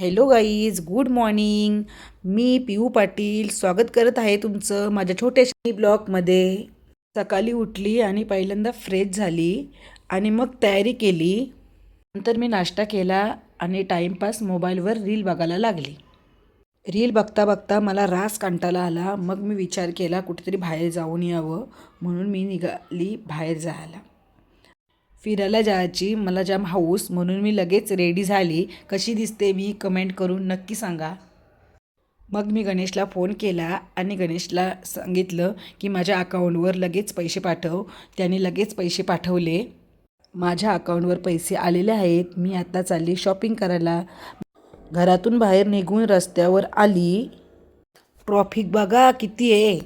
Hello guys, good morning. मी पिऊ पाटील स्वागत करत आहे तुमचं माझ्या छोट्याशा ब्लॉगमध्ये. सकाळी उठली आणि पहिल्यांदा फ्रेश झाली आणि मग तयारी केली. नंतर मी नाश्ता केला आणि टाईमपास मोबाईलवर रील बघायला लागली. रील बघता बघता मला रास कंटाळा आला. मग मी विचार केला कुठेतरी बाहेर जाऊन यावं, म्हणून मी निघाली बाहेर जायला. फिरायला जायची मला जाम हौस, म्हणून मी लगेच रेडी झाली. कशी दिसते मी कमेंट करून नक्की सांगा. मग मी गणेशला फोन केला आणि गणेशला सांगितलं की माझ्या अकाउंटवर लगेच पैसे पाठव. त्याने लगेच पैसे पाठवले. माझ्या अकाउंटवर पैसे आलेले आहेत. मी आता चालली शॉपिंग करायला. घरातून बाहेर निघून रस्त्यावर आली. ट्रॉफिक बघा किती आहे.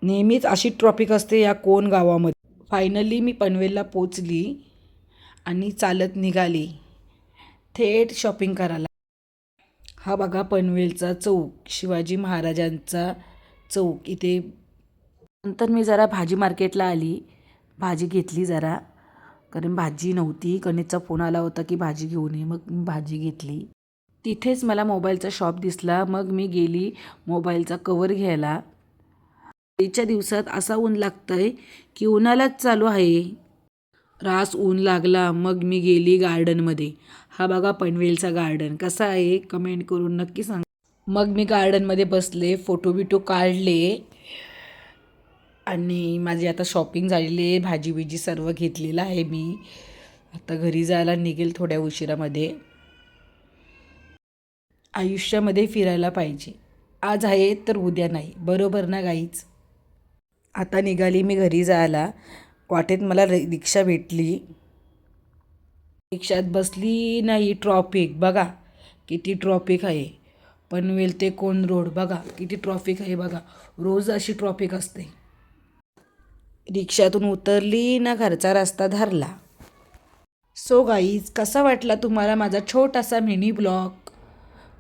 नेहमीच अशी ट्रॉफिक असते या कोण गावामध्ये. फायनली मी पनवेलला पोचली आणि चालत निघाली थेट शॉपिंग करायला. हा बघा पनवेलचा चौक, शिवाजी महाराजांचा चौक इथे. नंतर मी जरा भाजी मार्केटला आली. भाजी घेतली जरा, कारण भाजी नव्हती. गणेशचा फोन आला होता की भाजी घेऊन ये, मग मी भाजी घेतली. तिथेच मला मोबाईलचा शॉप दिसला. मग मी गेली मोबाईलचा कवर घ्यायला. आजच्या दिवसात असा ऊन लागतंय की उन्हालाच चालू आहे. रास ऊन लागला. मग मी गेली गार्डनमध्ये. हा बघा पनवेलचा गार्डन कसा आहे कमेंट करून नक्की सांगा. मग मी गार्डनमध्ये बसले, फोटो बिटो काढले आणि माझी आता शॉपिंग झालेली आहे. भाजी बिजी सर्व घेतलेलं आहे मी. आता घरी जायला निघेल थोड्या उशिरामध्ये. आयुष्यामध्ये फिरायला पाहिजे. आज आहे तर उद्या नाही, बरोबर ना गाईच. आता निघाली मी घरी जायला. वाटेत मला रिक्षा भेटली. रिक्षात बसली नाही. ट्रॉफिक बघा किती ट्रॉफिक आहे. पनवेल ते कोण रोड बघा किती ट्रॉफिक आहे बघा. रोज अशी ट्रॉफिक असते. रिक्षातून उतरली ना घरचा रस्ता धरला. सो गाईज, कसा वाटला तुम्हाला माझा छोटासा मिनी ब्लॉग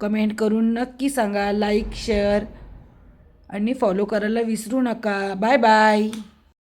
कमेंट करून नक्की सांगा. लाईक शेअर आणि फॉलो करायला विसरू नका. Bye bye.